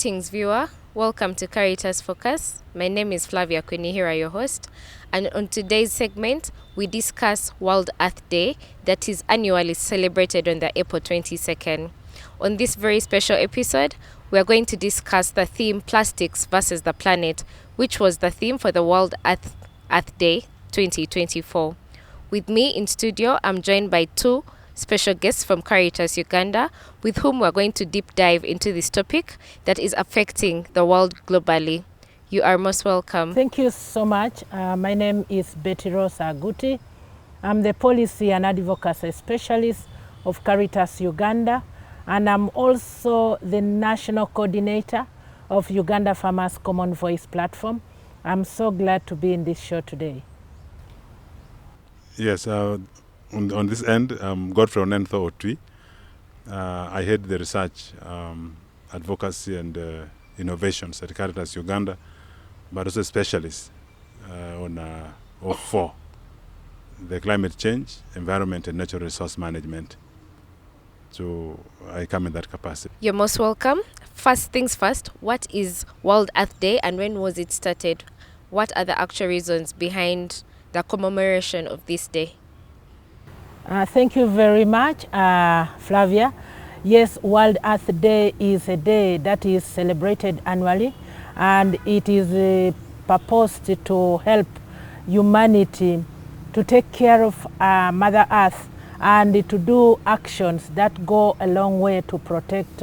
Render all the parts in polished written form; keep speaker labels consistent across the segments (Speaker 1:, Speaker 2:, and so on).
Speaker 1: Greetings, viewer. Welcome to CARITAS Focus. My name is Flavia Kwenihira, your host. And on today's segment, we discuss World Earth Day that is annually celebrated on the April 22nd. On this very special episode, we are going to discuss the theme Plastics versus the Planet, which was the theme for the World Earth Day 2024. With me in studio, I'm joined by two special guests from CARITAS Uganda, with whom we're going to deep dive into this topic that is affecting the world globally. You are most welcome.
Speaker 2: Thank you so much. My name is Betty Rosa Aguti. I'm the Policy and Advocacy Specialist of CARITAS Uganda, and I'm also the National Coordinator of Uganda Farmers Common Voice Platform. I'm so glad to be in this show today.
Speaker 3: Yes, on this end, Godfrey Onentho Otwi. I head the research, advocacy and innovations at CARITAS Uganda, but also a specialist on four: the climate change, environment and natural resource management. So I come in that capacity.
Speaker 1: You're most welcome. First things first, what is World Earth Day and when was it started? What are the actual reasons behind the commemoration of this day?
Speaker 2: Thank you very much, Flavia. Yes, World Earth Day is a day that is celebrated annually, and it is purposed to help humanity to take care of Mother Earth and to do actions that go a long way to protect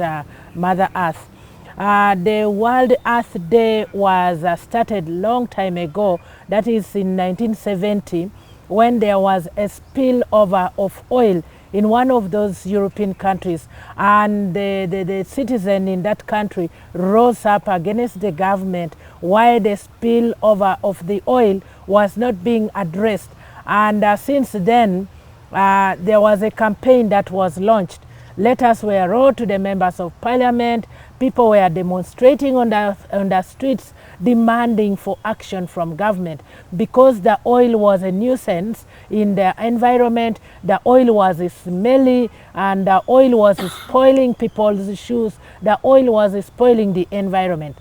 Speaker 2: Mother Earth. The World Earth Day was started long time ago, that is in 1970, when there was a spillover of oil in one of those European countries, and the citizen in that country rose up against the government why the spillover of the oil was not being addressed. And since then, there was a campaign that was launched. Letters were wrote to the members of parliament. People were demonstrating on the streets demanding for action from government because the oil was a nuisance in the environment. The oil was smelly and the oil was spoiling people's shoes. The oil was spoiling the environment.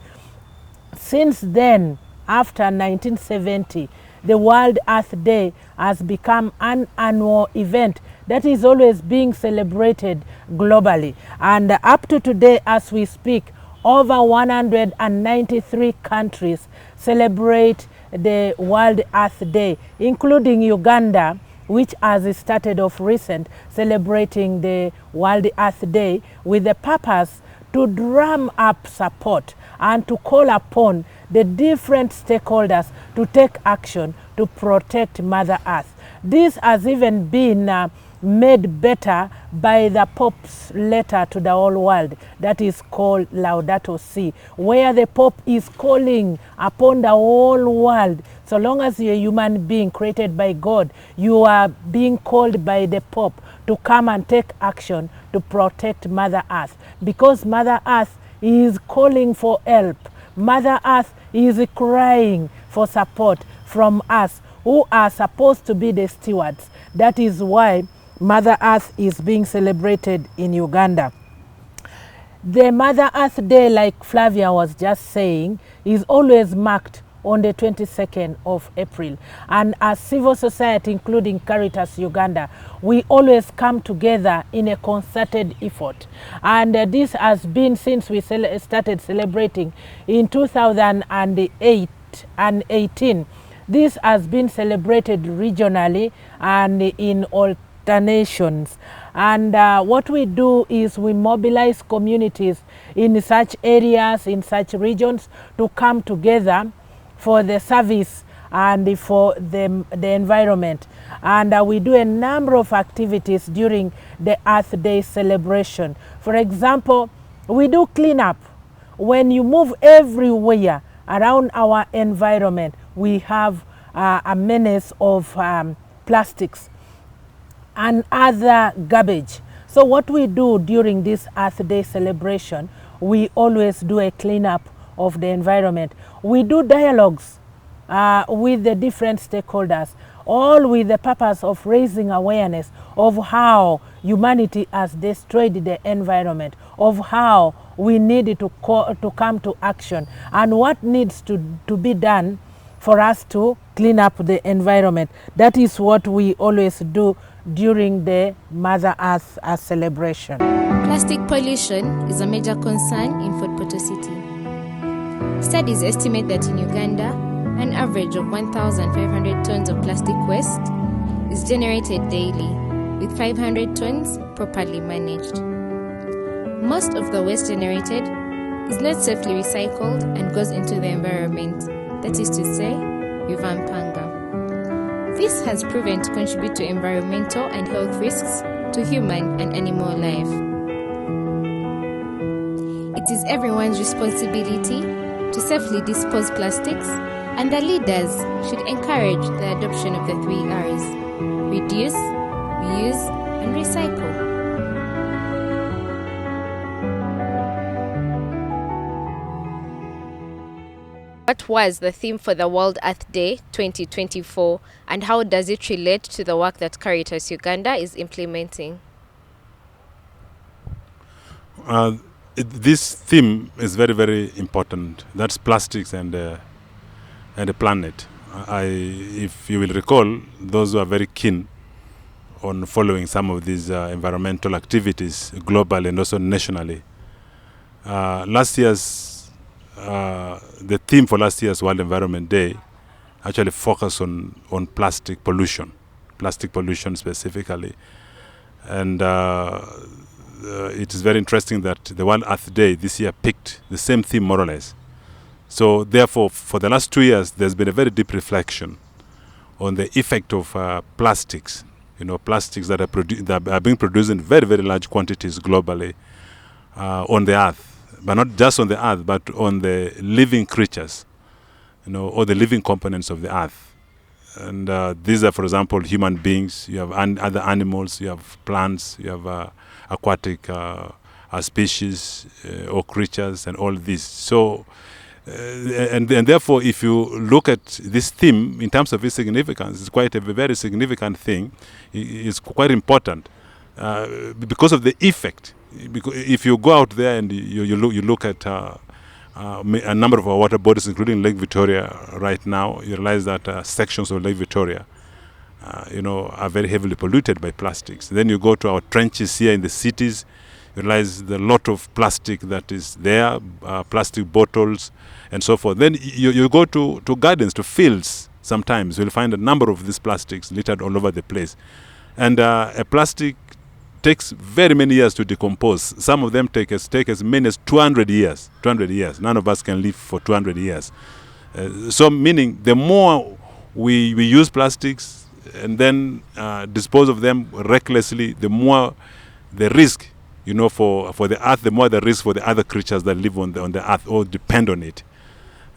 Speaker 2: Since then, after 1970, the World Earth Day has become an annual event that is always being celebrated globally. And up to today, as we speak, over 193 countries celebrate the World Earth Day, including Uganda, which has started off recent celebrating the World Earth Day with the purpose to drum up support and to call upon the different stakeholders to take action to protect Mother Earth. This has even been made better by the Pope's letter to the whole world that is called Laudato Si, where the Pope is calling upon the whole world. So long as you're a human being created by God, you are being called by the Pope to come and take action to protect Mother Earth, because Mother Earth is calling for help. Mother Earth is crying for support from us who are supposed to be the stewards. That is why Mother Earth is being celebrated in Uganda. The Mother Earth Day, like Flavia was just saying, is always marked on the 22nd of April. And as civil society, including CARITAS Uganda, we always come together in a concerted effort. And this has been since we started celebrating in 2008 and 18. This has been celebrated regionally and in all nations. And what we do is we mobilize communities in such areas, in such regions, to come together for the service and for the environment. And we do a number of activities during the Earth Day celebration. For example, we do cleanup. When you move everywhere around our environment, we have a menace of plastics and other garbage. So what we do during this Earth Day celebration, we always do a cleanup of the environment. We do dialogues with the different stakeholders all with the purpose of raising awareness of how humanity has destroyed the environment, of how we need to come to action, and what needs to be done for us to clean up the environment. That is what we always do during the Mother Earth celebration.
Speaker 1: Plastic pollution is a major concern in Fort Portal City. Studies estimate that in Uganda, an average of 1,500 tons of plastic waste is generated daily, with 500 tons properly managed. Most of the waste generated is not safely recycled and goes into the environment, that is to say, Yuvampanga. This has proven to contribute to environmental and health risks to human and animal life. It is everyone's responsibility to safely dispose plastics, and the leaders should encourage the adoption of the 3 R's: reduce, reuse, and recycle. What was the theme for the World Earth Day 2024, and how does it relate to the work that CARITAS Uganda is implementing?
Speaker 3: This theme is very, very important. That's plastics and the planet. If you will recall, those who are very keen on following some of these environmental activities globally and also nationally, last year's the theme for last year's World Environment Day actually focused on plastic pollution specifically. And it is very interesting that the World Earth Day this year picked the same theme more or less. So therefore, for the last 2 years, there's been a very deep reflection on the effect of plastics. Plastics that are being produced in very, very large quantities globally on the earth. But not just on the earth, but on the living creatures, or the living components of the earth. And these are, for example, human beings, you have other animals, you have plants, you have aquatic species or creatures and all this. So, and therefore, if you look at this theme in terms of its significance, it's quite a very significant thing. It's quite important because of the effect. Because if you go out there and you look at a number of our water bodies, including Lake Victoria right now, you realize that sections of Lake Victoria are very heavily polluted by plastics. Then you go to our trenches here in the cities, you realize the lot of plastic that is there, plastic bottles and so forth. Then you go to gardens, to fields, sometimes you'll find a number of these plastics littered all over the place. And a plastic takes very many years to decompose. Some of them take as many as 200 years. 200 years. None of us can live for 200 years. So meaning the more we use plastics and then dispose of them recklessly, the more the risk, for the earth, the more the risk for the other creatures that live on the earth or depend on it.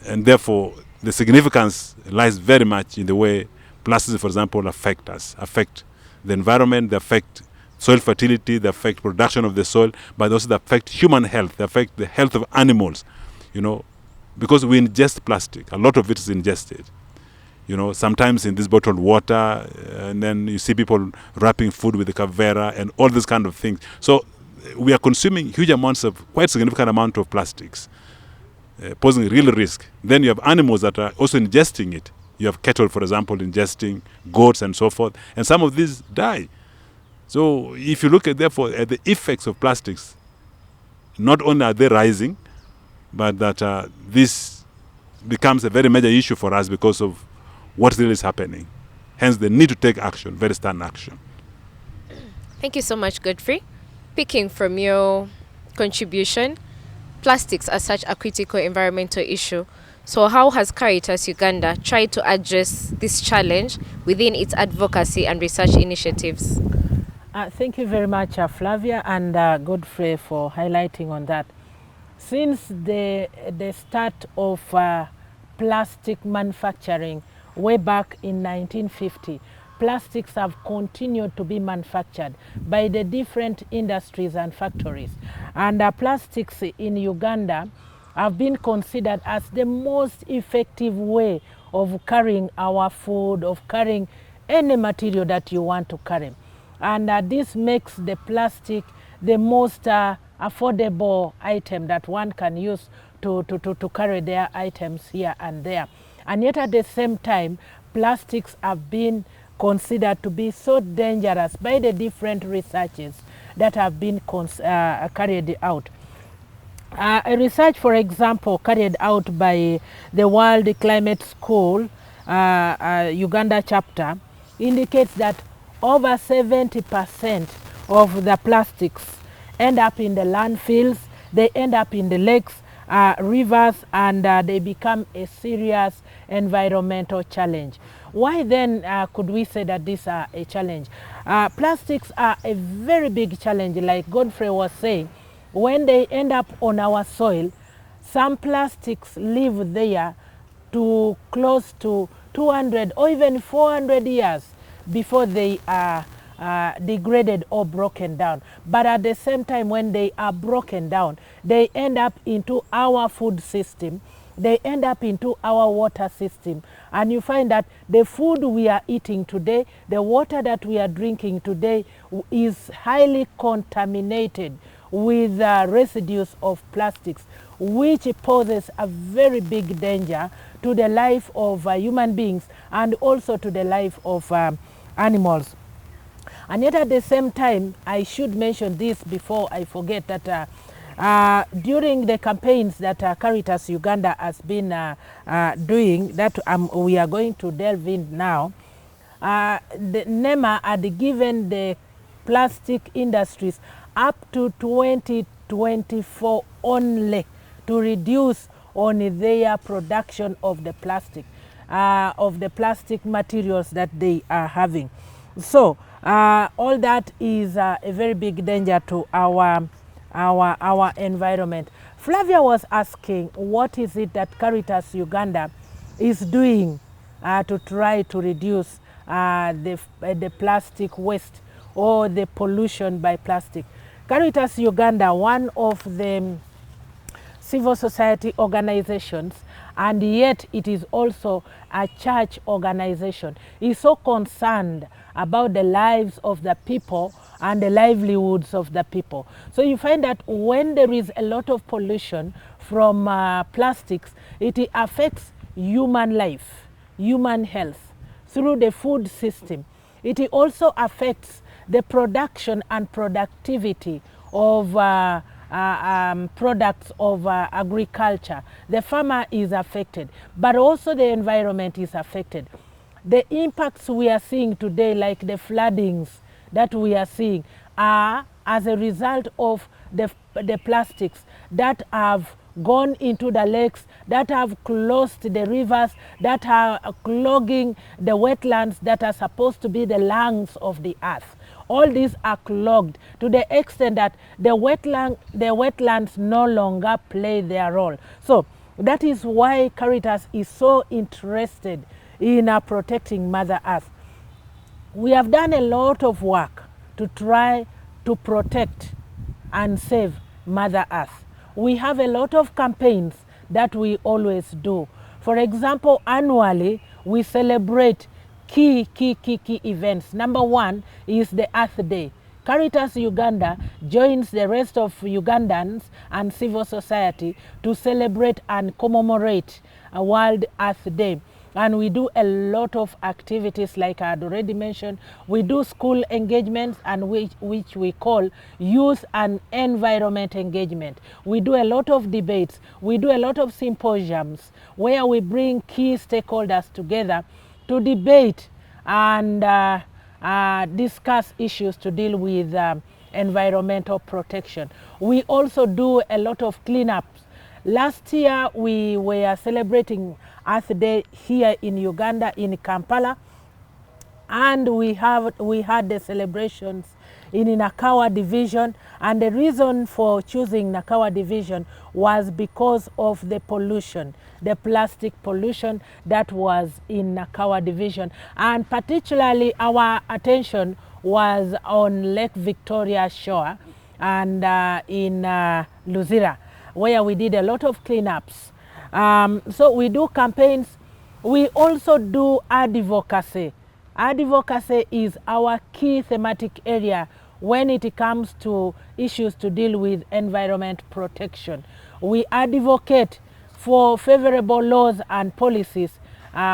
Speaker 3: And therefore, the significance lies very much in the way plastics, for example, affect us, affect the environment, they affect soil fertility, they affect production of the soil, but also they affect human health, they affect the health of animals, because we ingest plastic. A lot of it is ingested. Sometimes in this bottled water, and then you see people wrapping food with the Cavera and all these kind of things. So we are consuming huge amounts of, quite significant amount of plastics, posing real risk. Then you have animals that are also ingesting it. You have cattle, for example, ingesting, goats and so forth, and some of these die. So if you look at, therefore, at the effects of plastics, not only are they rising, but that this becomes a very major issue for us because of what really is happening. Hence, the need to take action, very stern action.
Speaker 1: Thank you so much, Godfrey. Picking from your contribution, plastics are such a critical environmental issue. So how has CARITAS Uganda tried to address this challenge within its advocacy and research initiatives?
Speaker 2: Thank you very much, Flavia and Godfrey, for highlighting on that. Since the start of plastic manufacturing way back in 1950, plastics have continued to be manufactured by the different industries and factories. And plastics in Uganda have been considered as the most effective way of carrying our food, of carrying any material that you want to carry. And this makes the plastic the most affordable item that one can use to carry their items here and there. And yet at the same time, plastics have been considered to be so dangerous by the different researches that have been carried out. A research, for example, carried out by the World Climate School Uganda chapter indicates that over 70% of the plastics end up in the landfills, they end up in the lakes, rivers, and they become a serious environmental challenge. Why then could we say that these are a challenge? Plastics are a very big challenge, like Godfrey was saying. When they end up on our soil, some plastics live there to close to 200 or even 400 years before they are degraded or broken down. But at the same time, when they are broken down, they end up into our food system, they end up into our water system. And you find that the food we are eating today, the water that we are drinking today is highly contaminated with residues of plastics, which poses a very big danger to the life of human beings and also to the life of animals. And yet at the same time, I should mention this before I forget that during the campaigns that CARITAS Uganda has been doing, that we are going to delve in now, the NEMA had given the plastic industries up to 2024 only to reduce on their production of the plastic materials that they are having. So all that is a very big danger to our environment. Flavia was asking, what is it that CARITAS Uganda is doing to try to reduce the plastic waste or the pollution by plastic? CARITAS Uganda, one of the civil society organizations, and yet it is also a church organization, is so concerned about the lives of the people and the livelihoods of the people. So you find that when there is a lot of pollution from plastics, it affects human life, human health through the food system. It also affects the production and productivity of products of agriculture. The farmer is affected, but also the environment is affected. The impacts we are seeing today, like the floodings that we are seeing, are as a result of the plastics that have gone into the lakes, that have closed the rivers, that are clogging the wetlands that are supposed to be the lungs of the earth. All these are clogged to the extent that the wetlands no longer play their role. So that is why CARITAS is so interested in protecting Mother Earth. We have done a lot of work to try to protect and save Mother Earth. We have a lot of campaigns that we always do. For example, annually we celebrate key events. Number one is the Earth Day. CARITAS Uganda joins the rest of Ugandans and civil society to celebrate and commemorate a World Earth Day. And we do a lot of activities, like I had already mentioned. We do school engagements, and which we call youth and environment engagement. We do a lot of debates. We do a lot of symposiums where we bring key stakeholders together to debate and discuss issues to deal with environmental protection. We also do a lot of cleanups. Last year we were celebrating Earth Day here in Uganda, in Kampala, and we had the celebrations in Nakawa division, and the reason for choosing Nakawa division was because of the pollution, the plastic pollution that was in Nakawa division, and particularly our attention was on Lake Victoria shore and in Luzira, where we did a lot of cleanups. So we do campaigns. We also do advocacy Advocacy is our key thematic area when it comes to issues to deal with environment protection. We advocate for favorable laws and policies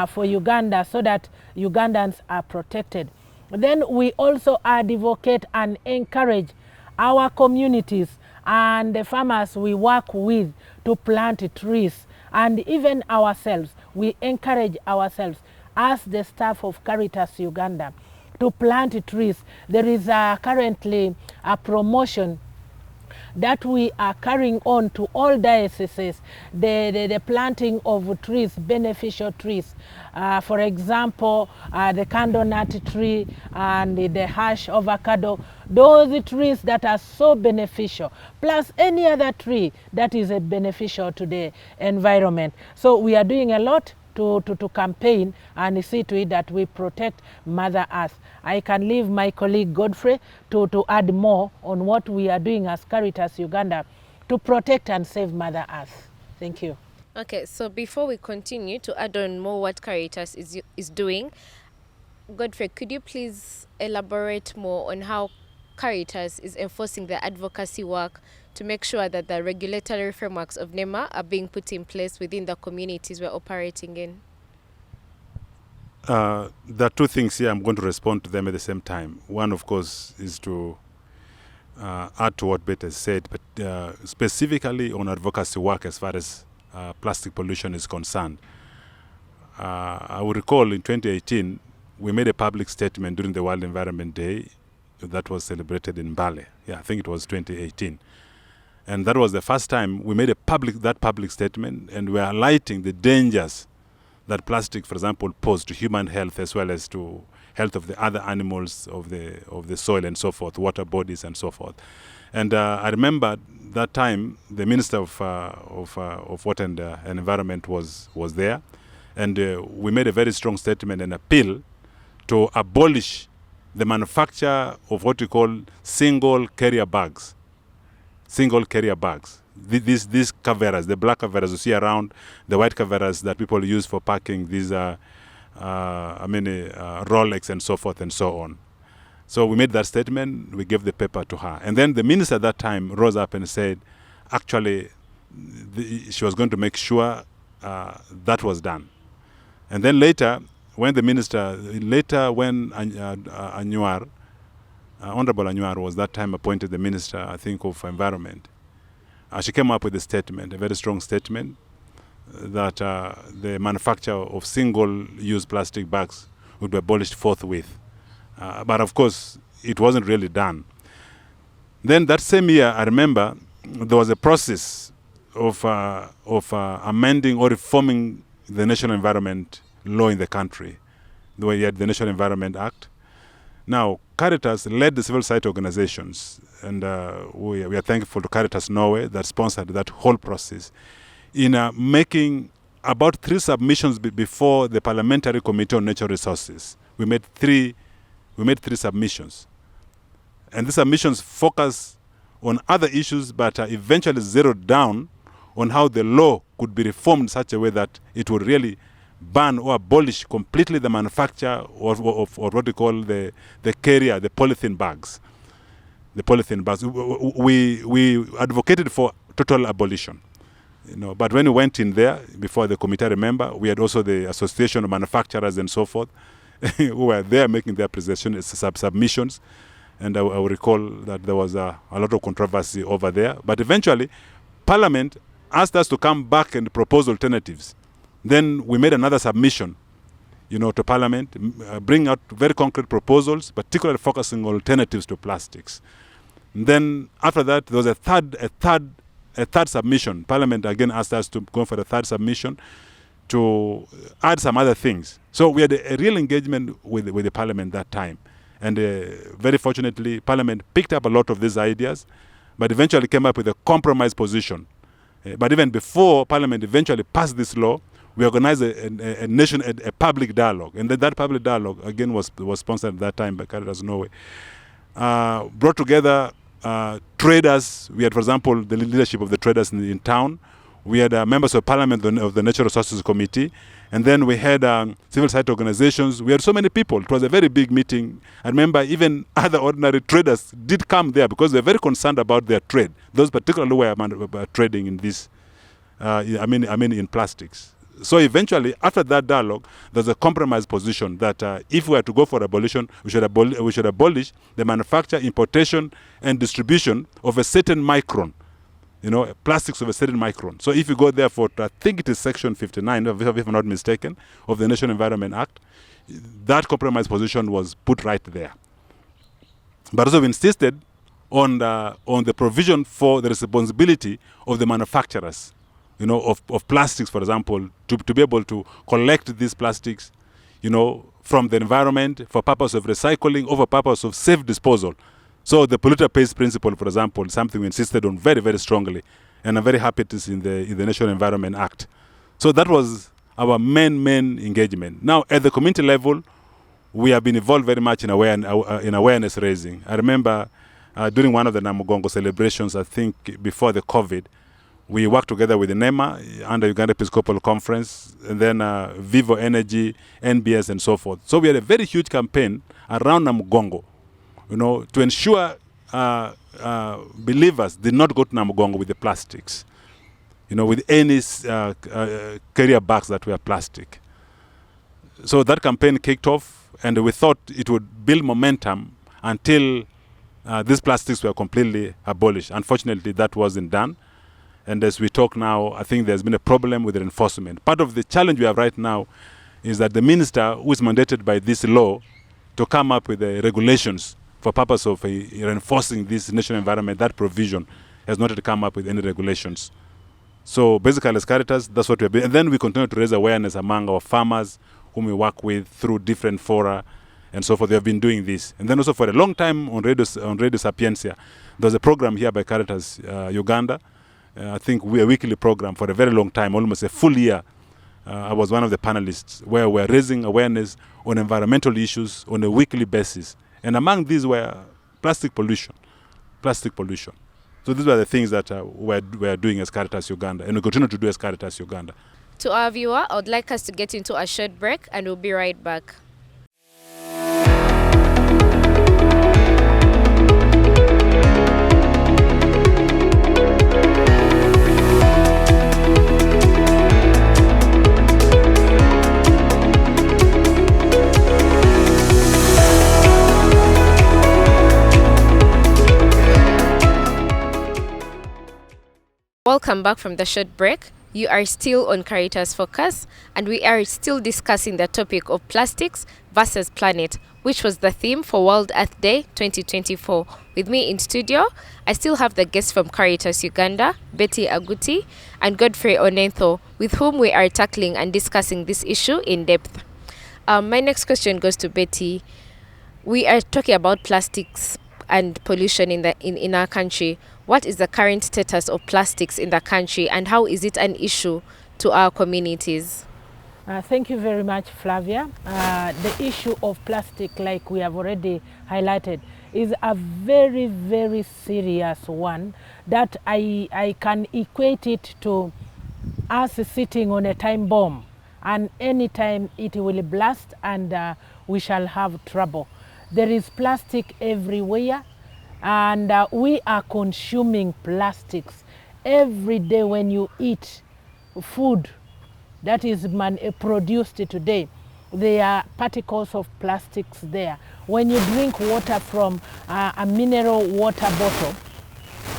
Speaker 2: for Uganda so that Ugandans are protected. Then we also advocate and encourage our communities and the farmers we work with to plant trees, and even ourselves, we encourage ourselves as the staff of CARITAS Uganda to plant trees. There is currently a promotion that we are carrying on to all dioceses, the planting of trees, beneficial trees. For example, the candle nut tree and the hash avocado, those trees that are so beneficial, plus any other tree that is beneficial to the environment. So we are doing a lot to campaign and see to it that we protect Mother Earth. I can leave my colleague Godfrey to add more on what we are doing as CARITAS Uganda to protect and save Mother Earth. Thank you.
Speaker 1: Okay, so before we continue to add on more what CARITAS is doing, Godfrey, could you please elaborate more on how CARITAS is enforcing the advocacy work to make sure that the regulatory frameworks of NEMA are being put in place within the communities we're operating in?
Speaker 3: There are two things here. I'm going to respond to them at the same time. One, of course, is to add to what Beth has said, but specifically on advocacy work as far as plastic pollution is concerned. I will recall in 2018, we made a public statement during the World Environment Day that was celebrated in Bale. Yeah, I think it was 2018. And that was the first time we made that public statement, and we are highlighting the dangers that plastic, for example, pose to human health as well as to health of the other animals of the soil and so forth, water bodies and so forth. And I remember that time the Minister of Water and Environment was there, and we made a very strong statement and appeal to abolish the manufacture of what we call single carrier bags. Single carrier bags. These coveras, the black coveras you see around, the white coveras that people use for packing, these are, Rolex and so forth and so on. So we made that statement, we gave the paper to her. And then the minister at that time rose up and said, actually, she was going to make sure that was done. And then later, when Anyuar, Honorable Anyuar was that time appointed the Minister, I think, of Environment. She came up with a statement, a very strong statement, that the manufacture of single-use plastic bags would be abolished forthwith. But of course, it wasn't really done. Then that same year, I remember, there was a process of amending or reforming the National Environment Law in the country. We had the National Environment Act. Now, CARITAS led the civil society organizations, and we are thankful to CARITAS Norway that sponsored that whole process in making about 3 submissions before the Parliamentary Committee on Natural Resources. We made three submissions, and the submissions focus on other issues, but eventually zeroed down on how the law could be reformed in such a way that it would really ban or abolish completely the manufacture of what we call the carrier, the polythene bags. The polythene bags. We advocated for total abolition, but when we went in there before the committee, remember, we had also the Association of Manufacturers and so forth who were there making their submissions, and I will recall that there was a lot of controversy over there. But eventually, Parliament asked us to come back and propose alternatives. Then we made another submission, to Parliament, bring out very concrete proposals, particularly focusing on alternatives to plastics. And then after that, there was a third submission. Parliament again asked us to go for a third submission to add some other things. So we had a real engagement with the Parliament that time. And very fortunately, Parliament picked up a lot of these ideas, but eventually came up with a compromise position. But even before Parliament eventually passed this law, we organized a public dialogue. And that public dialogue, again, was sponsored at that time by CARITAS Norway. Brought together traders. We had, for example, the leadership of the traders in town. We had members of Parliament of the Natural Resources Committee. And then we had civil society organizations. We had so many people. It was a very big meeting. I remember even other ordinary traders did come there because they were very concerned about their trade. Those particularly were trading in this, in plastics. So eventually, after that dialogue, there's a compromise position that if we were to go for abolition, we should abolish the manufacture, importation, and distribution of a certain micron, plastics of a certain micron. So if you go there for, I think it is Section 59, if I'm not mistaken, of the National Environment Act, that compromise position was put right there. But also we insisted on the provision for the responsibility of the manufacturers, of plastics, for example, to be able to collect these plastics, from the environment for purpose of recycling or for purpose of safe disposal. So the polluter pays principle, for example, is something we insisted on very, very strongly. And I'm very happy it is in the National Environment Act. So that was our main engagement. Now, at the community level, we have been involved very much in awareness raising. I remember during one of the Namugongo celebrations, I think before the COVID, we worked together with the NEMA under Uganda Episcopal Conference, and then Vivo Energy, NBS, and so forth. So we had a very huge campaign around Namugongo, to ensure believers did not go to Namugongo with the plastics, with any carrier bags that were plastic. So that campaign kicked off, and we thought it would build momentum until these plastics were completely abolished. Unfortunately, that wasn't done. And as we talk now, I think there's been a problem with the enforcement. Part of the challenge we have right now is that the minister who is mandated by this law to come up with the regulations for purpose of reinforcing this national environment, that provision has not yet come up with any regulations. So basically as CARITAS, that's what we're doing. And then we continue to raise awareness among our farmers whom we work with through different fora and so forth. They have been doing this. And then also for a long time on Radio Sapientia, there was a program here by CARITAS Uganda. I think a weekly program for a very long time, almost a full year. I was one of the panelists where we're raising awareness on environmental issues on a weekly basis. And among these were plastic pollution. So these were the things that we're doing as CARITAS Uganda, and we continue to do as CARITAS Uganda.
Speaker 1: To our viewer, I would like us to get into a short break, and we'll be right back. Welcome back from the short break. You are still on CARITAS Focus, and we are still discussing the topic of plastics versus planet, which was the theme for World Earth Day 2024. With me in studio, I still have the guests from CARITAS Uganda, Betty Aguti and Godfrey Onentho, with whom we are tackling and discussing this issue in depth. My next question goes to Betty. We are talking about plastics and pollution in our country. What is the current status of plastics in the country, and how is it an issue to our communities?
Speaker 2: Thank you very much, Flavia. The issue of plastic, like we have already highlighted, is a very, very serious one that I can equate it to us sitting on a time bomb, and anytime it will blast and we shall have trouble. There is plastic everywhere, and we are consuming plastics every day. When you eat food that is produced today, there are particles of plastics there. When you drink water from a mineral water bottle,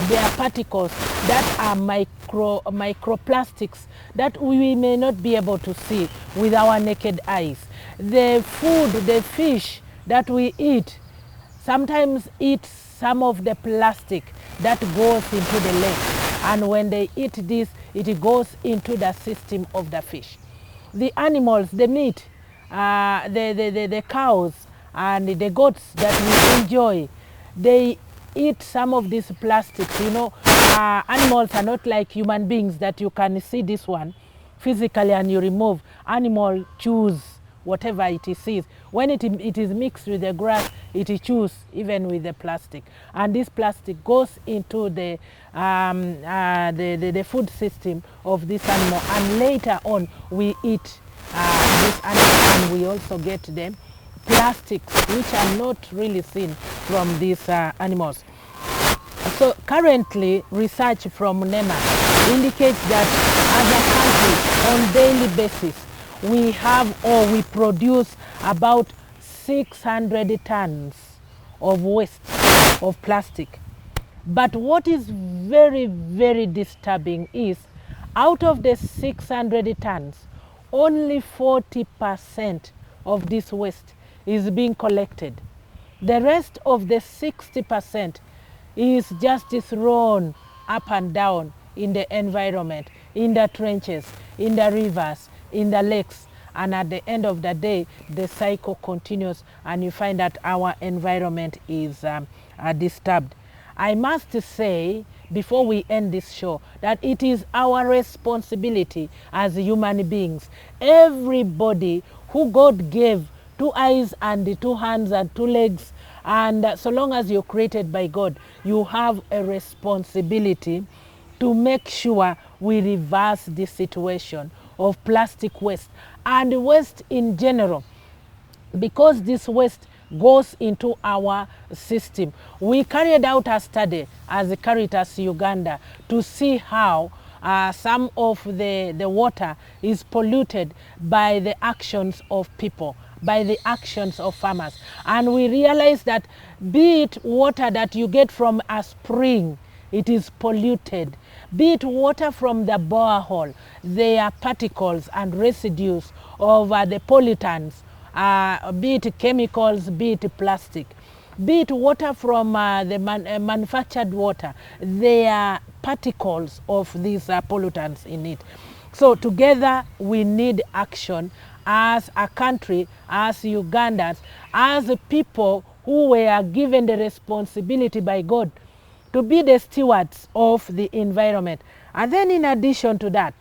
Speaker 2: there are particles that are microplastics that we may not be able to see with our naked eyes. The food, the fish that we eat, sometimes eat some of the plastic that goes into the lake, and when they eat this, it goes into the system of the fish. The animals, the meat, the cows and the goats that we enjoy, they eat some of these plastics. Animals are not like human beings that you can see this one physically and you remove. Animal chews whatever it sees. When it is mixed with the grass, it chews even with the plastic. And this plastic goes into the food system of this animal, and later on we eat these animals, and we also get them plastics which are not really seen from these animals. So currently, research from NEMA indicates that as a country, on daily basis, we have or we produce about 600 tons of waste of plastic. But what is very, very disturbing is out of the 600 tons, only 40% of this waste is being collected. The rest of the 60% is just thrown up and down in the environment, in the trenches, in the rivers, in the lakes. And at the end of the day, the cycle continues and you find that our environment is disturbed. I must say, before we end this show, that it is our responsibility as human beings, everybody who God gave 2 eyes and 2 hands and 2 legs, and so long as you're created by God, you have a responsibility to make sure we reverse this situation of plastic waste and waste in general, because this waste goes into our system. We carried out a study as the CARITAS Uganda to see how some of the water is polluted by the actions of people, by the actions of farmers. And we realize that be it water that you get from a spring, it is polluted. Be it water from the borehole, there are particles and residues of the pollutants, be it chemicals, be it plastic. Be it water from the manufactured water, there are particles of these pollutants in it. So together we need action as a country, as Ugandans, as people who were given the responsibility by God to be the stewards of the environment. And then in addition to that,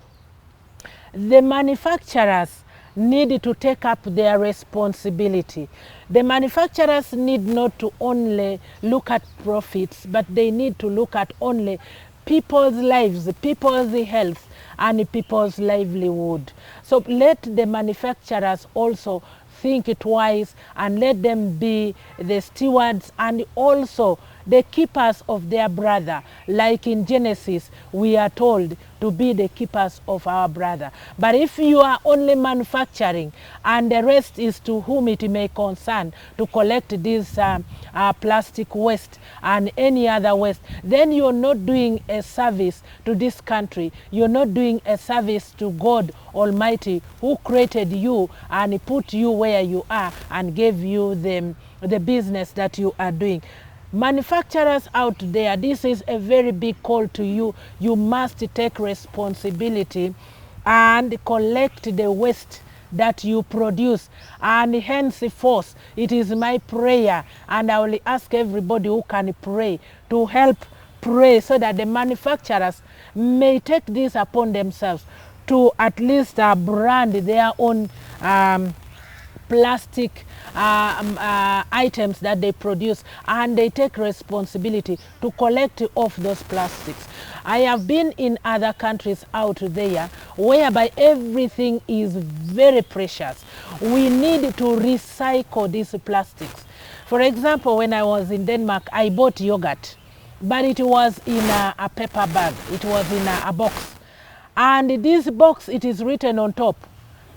Speaker 2: the manufacturers need to take up their responsibility. The manufacturers need not to only look at profits, but they need to look at only people's lives, people's health, and people's livelihood. So let the manufacturers also think twice and let them be the stewards and also the keepers of their brother. Like in Genesis, we are told to be the keepers of our brother. But if you are only manufacturing and the rest is to whom it may concern to collect this plastic waste and any other waste, then you're not doing a service to this country. You're not doing a service to God Almighty, who created you and put you where you are and gave you the business that you are doing. Manufacturers out there, this is a very big call to you. You must take responsibility and collect the waste that you produce, and henceforth it is my prayer, and I will ask everybody who can pray to help pray so that the manufacturers may take this upon themselves to at least brand their own plastic items that they produce, and they take responsibility to collect off those plastics. I have been in other countries out there whereby everything is very precious. We need to recycle these plastics. For example, when I was in Denmark, I bought yogurt, but it was in a paper bag. It was in a box. And this box, it is written on top,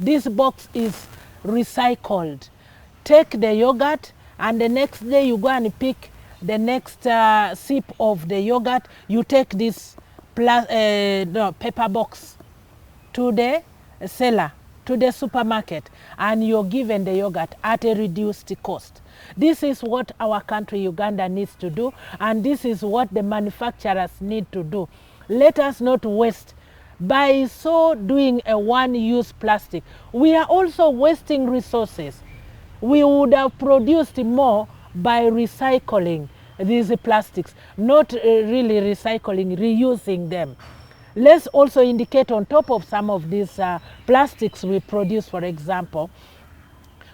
Speaker 2: this box is recycled. Take the yogurt, and the next day you go and pick the next sip of the yogurt. You take this paper box to the seller, to the supermarket, and you're given the yogurt at a reduced cost. This is what our country Uganda needs to do, and this is what the manufacturers need to do. Let us not waste. By so doing a one-use plastic, we are also wasting resources. We would have produced more by recycling these plastics, not really recycling, reusing them. Let's also indicate on top of some of these plastics we produce, for example,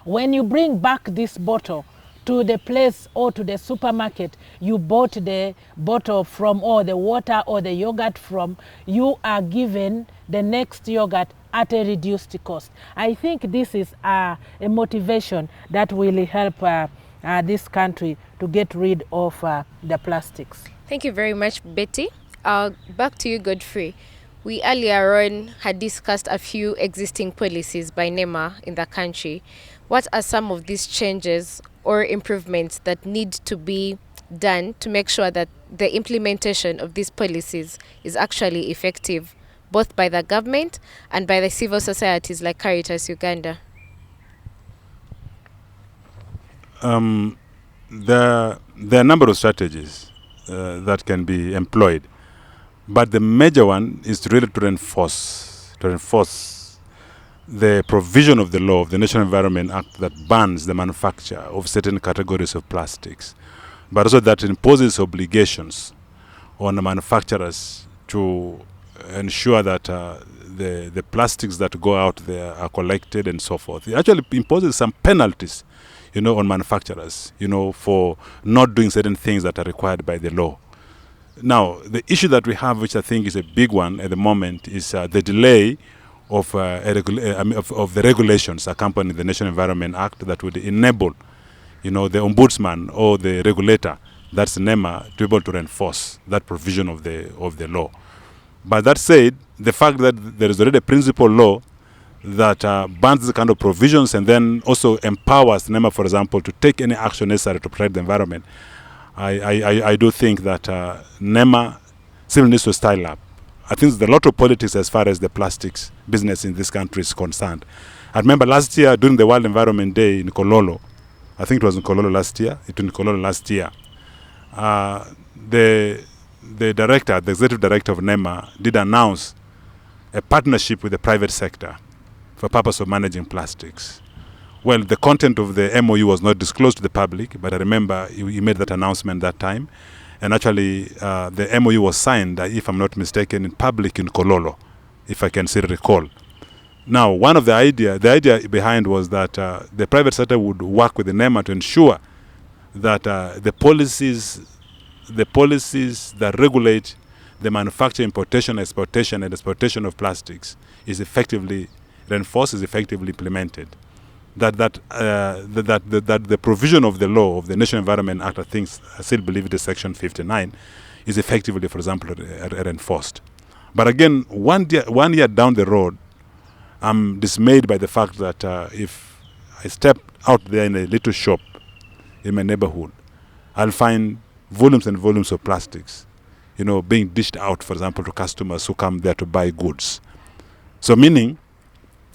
Speaker 2: when you bring back this bottle to the place or to the supermarket you bought the bottle from, or the water or the yogurt from, you are given the next yogurt at a reduced cost. I think this is a motivation that will help this country to get rid of the plastics.
Speaker 1: Thank you very much, Betty. Back to you, Godfrey. We earlier on had discussed a few existing policies by NEMA in the country. What are some of these changes or improvements that need to be done to make sure that the implementation of these policies is actually effective, both by the government and by the civil societies like CARITAS Uganda?
Speaker 3: There are a number of strategies that can be employed, but the major one is to really to enforce the provision of the law of the National Environment Act that bans the manufacture of certain categories of plastics, but also that imposes obligations on the manufacturers to ensure that the plastics that go out there are collected and so forth. It actually imposes some penalties, on manufacturers, for not doing certain things that are required by the law. Now, the issue that we have, which I think is a big one at the moment, is the delay of the regulations accompanying the National Environment Act that would enable, the ombudsman or the regulator, that's NEMA, to be able to enforce that provision of the law. But that said, the fact that there is already a principal law that bans this kind of provisions and then also empowers NEMA, for example, to take any action necessary to protect the environment, I do think that NEMA still needs to style up. I think there's a lot of politics as far as the plastics business in this country is concerned. I remember last year during the World Environment Day in Kololo, I think it was in Kololo last year, the executive director of NEMA did announce a partnership with the private sector for purpose of managing plastics. Well, the content of the MOU was not disclosed to the public, but I remember he made that announcement that time. And actually, the MOU was signed, if I'm not mistaken, in public in Kololo, if I can still recall. Now, one of the idea behind was that the private sector would work with the NEMA to ensure that the policies that regulate the manufacture, importation, exportation, and exportation of plastics is effectively reinforced, is effectively implemented. That the provision of the law of the National Environment Act, I still believe it is Section 59, is effectively, for example, reinforced. But again, one year down the road, I'm dismayed by the fact that if I step out there in a little shop in my neighborhood, I'll find volumes and volumes of plastics, being dished out, for example, to customers who come there to buy goods. So meaning,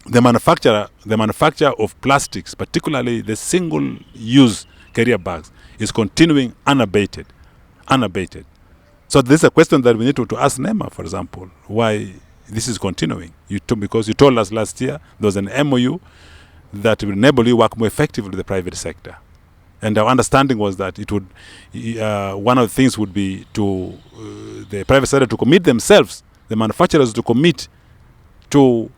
Speaker 3: the manufacture of plastics, particularly the single-use carrier bags, is continuing unabated. So this is a question that we need to ask NEMA, for example, why this is continuing. Because you told us last year there was an MOU that will enable you work more effectively with the private sector. And our understanding was that it would, one of the things would be to the private sector to commit themselves, the manufacturers to commit to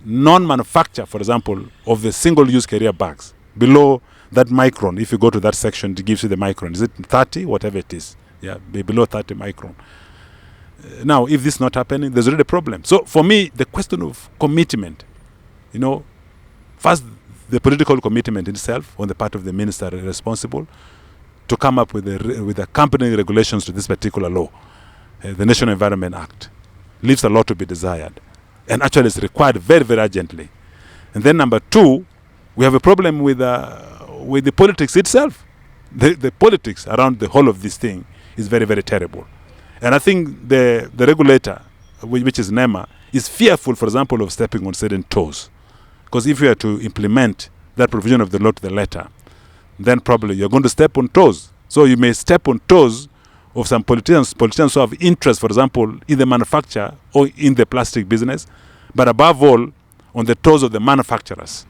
Speaker 3: non-manufacture, for example, of the single-use carrier bags below that micron. If you go to that section, it gives you the micron. Is it 30? Whatever it is. Yeah, below 30 micron. Now, if this is not happening, there's already a problem. So for me, the question of commitment, first, the political commitment itself on the part of the minister responsible to come up with accompanying regulations to this particular law, the National Environment Act, leaves a lot to be desired. And actually it's required very, very urgently. And then number two, we have a problem with the politics itself. The politics around the whole of this thing is very, very terrible. And I think the regulator, which is NEMA, is fearful, for example, of stepping on certain toes. Because if you are to implement that provision of the law to the letter, then probably you're going to step on toes. So you may step on toes of some politicians who have interest, for example, in the manufacture or in the plastic business, but above all, on the toes of the manufacturers.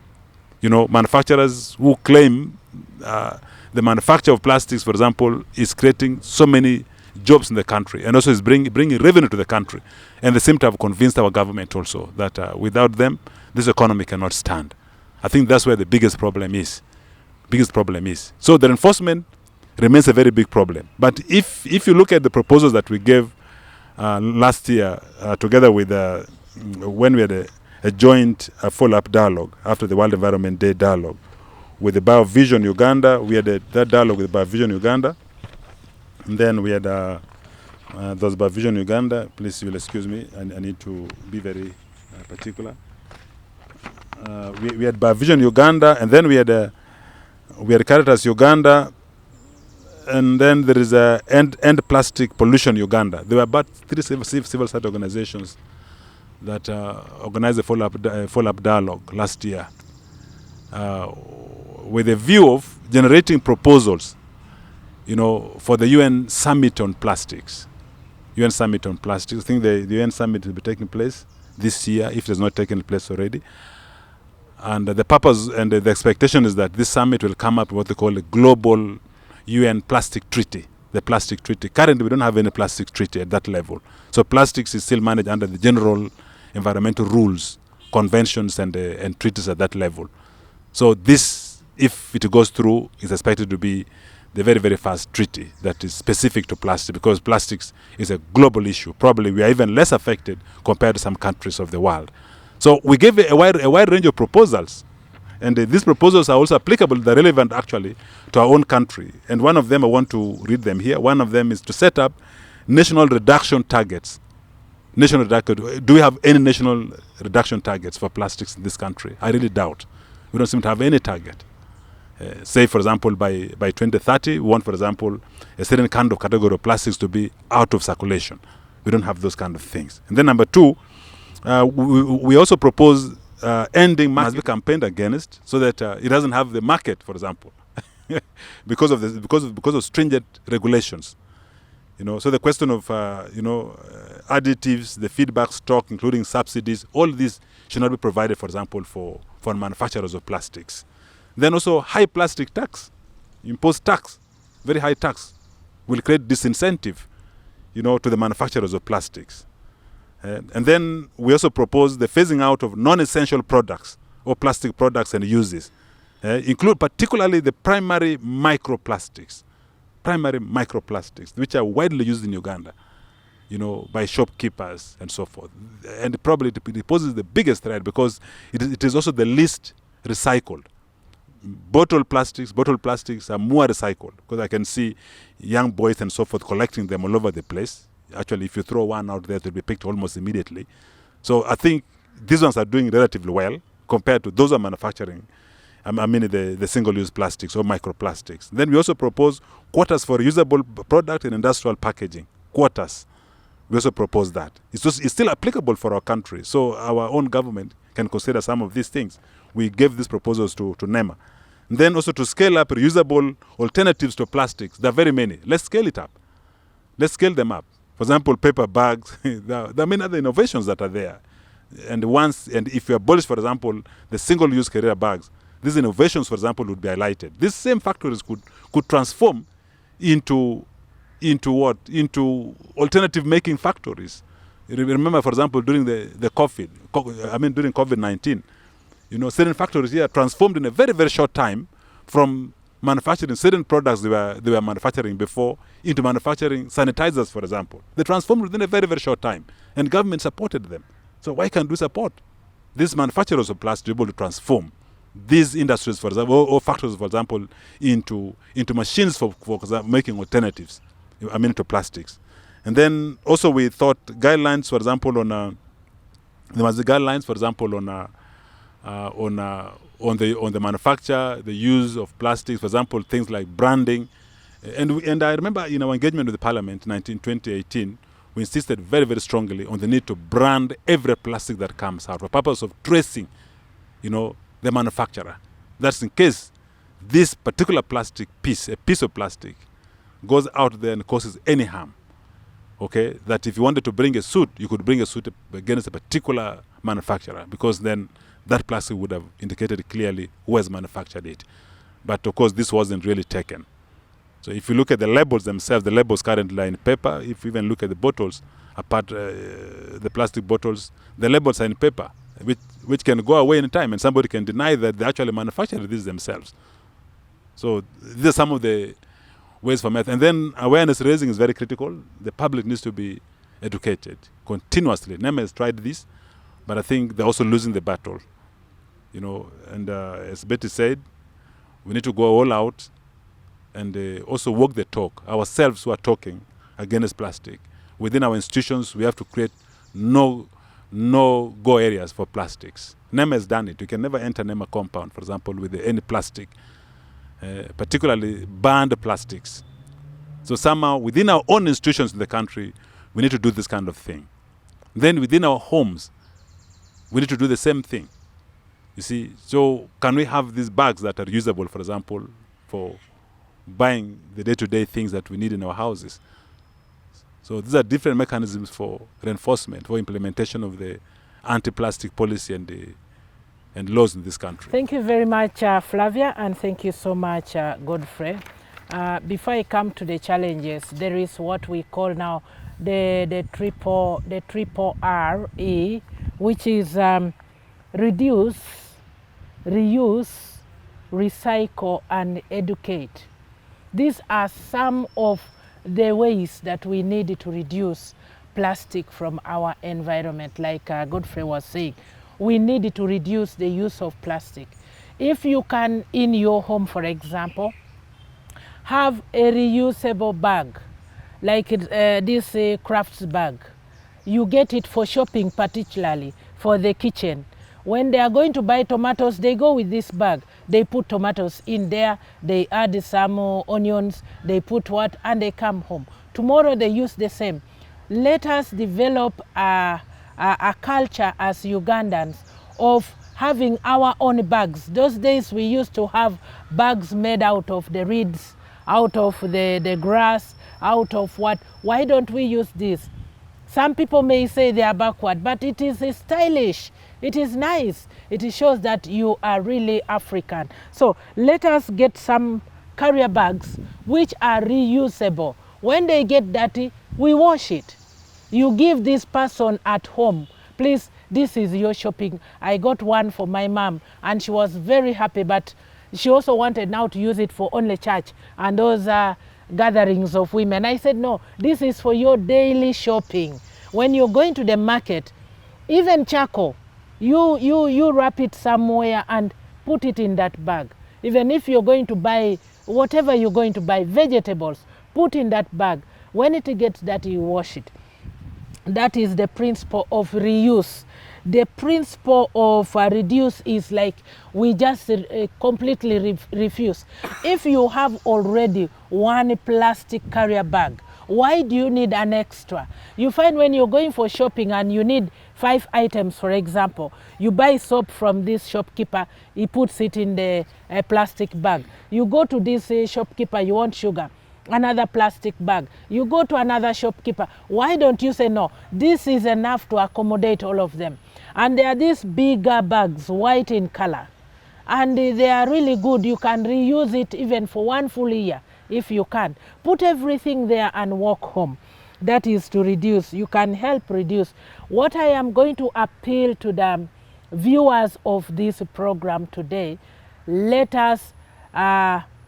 Speaker 3: Manufacturers who claim the manufacture of plastics, for example, is creating so many jobs in the country and also is bringing revenue to the country. And they seem to have convinced our government also that without them, this economy cannot stand. I think that's where the biggest problem is. biggest problem is. So the enforcement remains a very big problem. But if you look at the proposals that we gave last year, together with when we had a joint follow-up dialogue after the World Environment Day dialogue with the BioVision Uganda, we had that dialogue with BioVision Uganda, and then we had those BioVision Uganda. Please, you will excuse me. I need to be very particular. We had BioVision Uganda, and then we had CARITAS Uganda, and then there is End Plastic Pollution Uganda. There were about 3 civil society organizations that organized a follow-up dialogue last year with a view of generating proposals, for the UN Summit on Plastics. UN Summit on Plastics. I think the UN Summit will be taking place this year, if it has not taken place already. And the purpose and the expectation is that this summit will come up with what they call a global UN plastic treaty, the plastic treaty. Currently, we don't have any plastic treaty at that level. So plastics is still managed under the general environmental rules, conventions, and treaties at that level. So this, if it goes through, is expected to be the very, very first treaty that is specific to plastic, because plastics is a global issue. Probably we are even less affected compared to some countries of the world. So we gave a wide range of proposals, and these proposals are also applicable, they're relevant actually to our own country. And one of them, I want to read them here. One of them is to set up national reduction targets. Do we have any national reduction targets for plastics in this country? I really doubt. We don't seem to have any target. Say, for example, by 2030, we want, for example, a certain kind of category of plastics to be out of circulation. We don't have those kind of things. And then number 2, we also propose ending must be campaigned against, so that it doesn't have the market, for example, because of stringent regulations. So the question of additives, the feedback stock, including subsidies, all these should not be provided, for example, for manufacturers of plastics. Then also high plastic tax, impose tax, very high tax, will create disincentive, to the manufacturers of plastics. And then we also propose the phasing out of non-essential products or plastic products and uses, include particularly the primary microplastics, which are widely used in Uganda, by shopkeepers and so forth. And probably it poses the biggest threat because it is also the least recycled. Bottle plastics are more recycled, because I can see young boys and so forth collecting them all over the place. Actually, if you throw one out there, it will be picked almost immediately. So I think these ones are doing relatively well compared to those who are manufacturing, the single-use plastics or microplastics. Then we also propose quotas for reusable product and industrial packaging. Quotas. We also propose that. It's still applicable for our country, so our own government can consider some of these things. We gave these proposals to NEMA. And then also to scale up reusable alternatives to plastics. There are very many. Let's scale it up. Let's scale them up. For example, paper bags. There are many other innovations that are there. And if you abolish, for example, the single-use carrier bags, these innovations, for example, would be highlighted. These same factories could transform into alternative making factories. You remember, for example, during during COVID-19, certain factories here transformed in a very, very short time from manufacturing certain products they were manufacturing before into manufacturing sanitizers, for example. They transformed within a very, very short time, and government supported them. So why can't we support these manufacturers of plastic to be able to transform these industries, for example, or factories, for example, into machines for making alternatives, to plastics? And then also we thought guidelines, for example, on there must be guidelines, for example, on the manufacture, the use of plastics, for example, things like branding. And I remember in our engagement with the Parliament in 2018, we insisted very, very strongly on the need to brand every plastic that comes out for purpose of tracing, the manufacturer. That's in case this particular plastic piece, a piece of plastic, goes out there and causes any harm. Okay, that if you wanted to bring a suit, you could bring a suit against a particular manufacturer, because then that plastic would have indicated clearly who has manufactured it. But of course, this wasn't really taken. So if you look at the labels themselves, the labels currently are in paper. If you even look at the bottles, apart the plastic bottles, the labels are in paper, which can go away in time, and somebody can deny that they actually manufactured these themselves. So these are some of the ways for math. And then awareness raising is very critical. The public needs to be educated continuously. NEMA has tried this, but I think they're also losing the battle. You know, and as Betty said, we need to go all out and also walk the talk. Ourselves who are talking against plastic. Within our institutions, we have to create no-go areas for plastics. NEMA has done it. You can never enter NEMA compound, for example, with any plastic, particularly banned plastics. So somehow, within our own institutions in the country, we need to do this kind of thing. Then within our homes, we need to do the same thing. You see, so can we have these bags that are usable, for example, for buying the day-to-day things that we need in our houses? So these are different mechanisms for reinforcement, for implementation of the anti-plastic policy and laws in this country.
Speaker 2: Thank you very much, Flavia, and thank you so much, Godfrey. Before I come to the challenges, there is what we call now the triple RE, which is reduce, reuse, recycle, and educate. These are some of the ways that we need to reduce plastic from our environment. Like Godfrey was saying, we need to reduce the use of plastic. If you can, in your home, for example, have a reusable bag, like this crafts bag. You get it for shopping, particularly for the kitchen. When they are going to buy tomatoes, they go with this bag. They put tomatoes in there, they add some onions, they put what, and they come home. Tomorrow they use the same. Let us develop a culture as Ugandans of having our own bags. Those days we used to have bags made out of the reeds, out of the grass, out of what. Why don't we use this? Some people may say they are backward, but it is stylish. It is nice. It shows that you are really African. So let us get some carrier bags which are reusable. When they get dirty, we wash it. You give this person at home, please, this is your shopping. I got one for my mom and she was very happy, but she also wanted now to use it for only church and those gatherings of women. I said, no, this is for your daily shopping. When you're going to the market, even charcoal, you wrap it somewhere and put it in that bag. Even if you're going to buy whatever you're going to buy, vegetables, put in that bag. When it gets dirty, you wash it. That is the principle of reuse. The principle of reduce is like we just completely refuse. If you have already one plastic carrier bag, why do you need an extra? You find when you're going for shopping and you need 5 items, for example, you buy soap from this shopkeeper, he puts it in the plastic bag. You go to this shopkeeper, you want sugar, another plastic bag. You go to another shopkeeper. Why don't you say, no, this is enough to accommodate all of them? And there are these bigger bags, white in color, and they are really good. You can reuse it even for 1 full year if you can. Put everything there and walk home. That is to reduce. You can help reduce. What I am going to appeal to the viewers of this program today, let us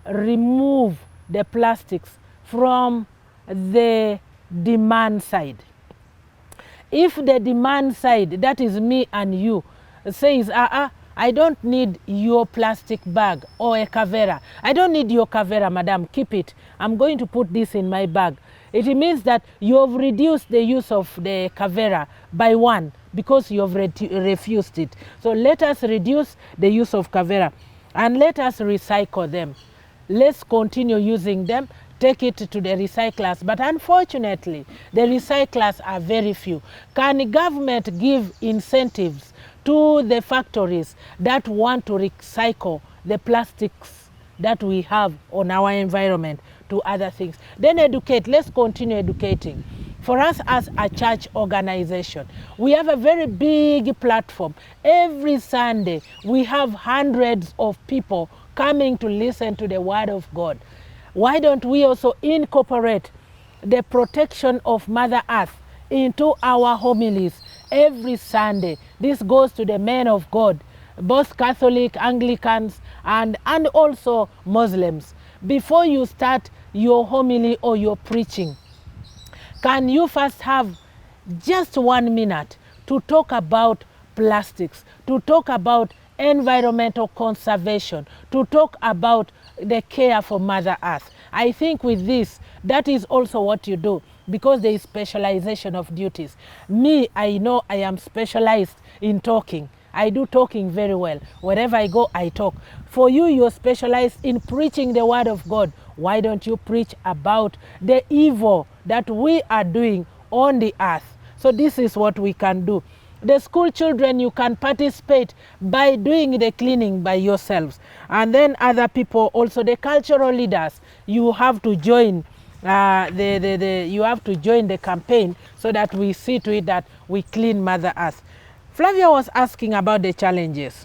Speaker 2: remove the plastics from the demand side. If the demand side, that is me and you, says, I don't need your plastic bag or a kavera. I don't need your kavera, madam, keep it. I'm going to put this in my bag. It means that you have reduced the use of the kavera by 1 because you have refused it. So let us reduce the use of kavera and let us recycle them. Let's continue using them, take it to the recyclers. But unfortunately, the recyclers are very few. Can the government give incentives to the factories that want to recycle the plastics that we have on our environment to other things? Then educate. Let's continue educating. For us as a church organization, we have a very big platform. Every Sunday, we have hundreds of people coming to listen to the Word of God. Why don't we also incorporate the protection of Mother Earth into our homilies every Sunday? This goes to the men of God. both Catholic, Anglicans, and also Muslims. Before you start your homily or your preaching, can you first have just 1 minute to talk about plastics, to talk about environmental conservation, to talk about the care for Mother Earth? I think with this, that is also what you do, because there is specialization of duties. Me, I know I am specialized in talking. I do talking very well. Wherever I go, I talk. For you, you're specialized in preaching the word of God. Why don't you preach about the evil that we are doing on the earth? So this is what we can do. The school children, you can participate by doing the cleaning by yourselves. And then other people, also the cultural leaders, you have to join you have to join the campaign so that we see to it that we clean Mother Earth. Flavia was asking about the challenges.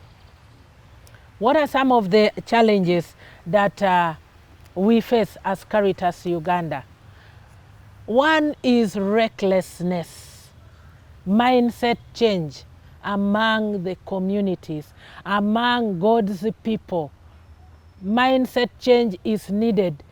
Speaker 2: What are some of the challenges that we face as CARITAS Uganda? One is recklessness, mindset change among the communities, among God's people. Mindset change is needed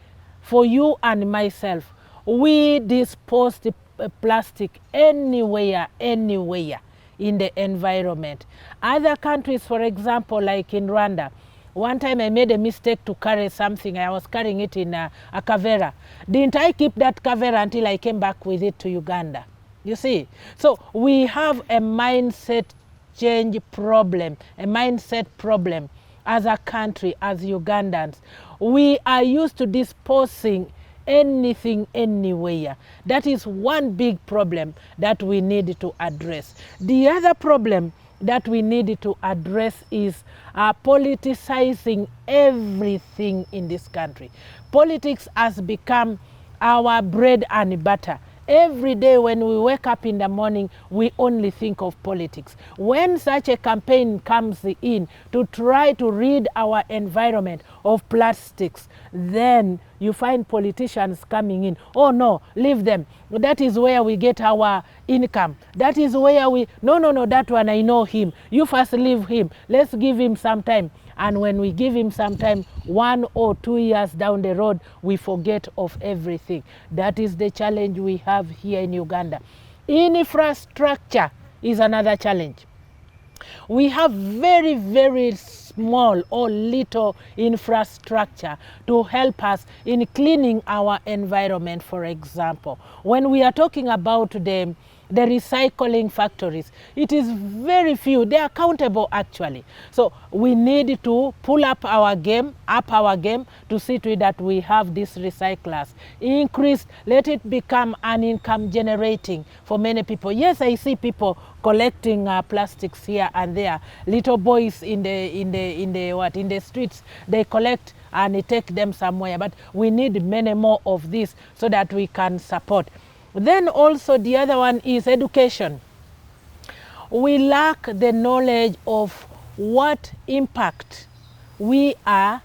Speaker 2: for you and myself. We dispose the plastic anywhere in the environment. Other countries, for example, like in Rwanda, one time I made a mistake to carry something. I was carrying it in a kavera. Didn't I keep that kavera until I came back with it to Uganda? You see? So we have a mindset change problem, a mindset problem as a country, as Ugandans. We are used to disposing anything anywhere. That is one big problem that we need to address. The other problem that we need to address is politicizing everything in this country. Politics has become our bread and butter. Every day when we wake up in the morning, we only think of politics. When such a campaign comes in to try to rid our environment of plastics, then you find politicians coming in. Oh no, leave them. That is where we get our income. That is where we, no, that one I know him. You first leave him. Let's give him some time. And when we give him some time, 1 or 2 years down the road, we forget of everything. That is the challenge we have here in Uganda. Infrastructure is another challenge. We have very, very small or little infrastructure to help us in cleaning our environment, for example. When we are talking about the recycling factories, it is very few. They are countable actually. So we need to pull up our game to see to it that we have these recyclers increased. Let it become an income generating for many people. Yes, I see people collecting plastics here and there. Little boys in the streets, they collect and they take them somewhere. But we need many more of this so that we can support. Then also the other one is education. We lack the knowledge of what impact we are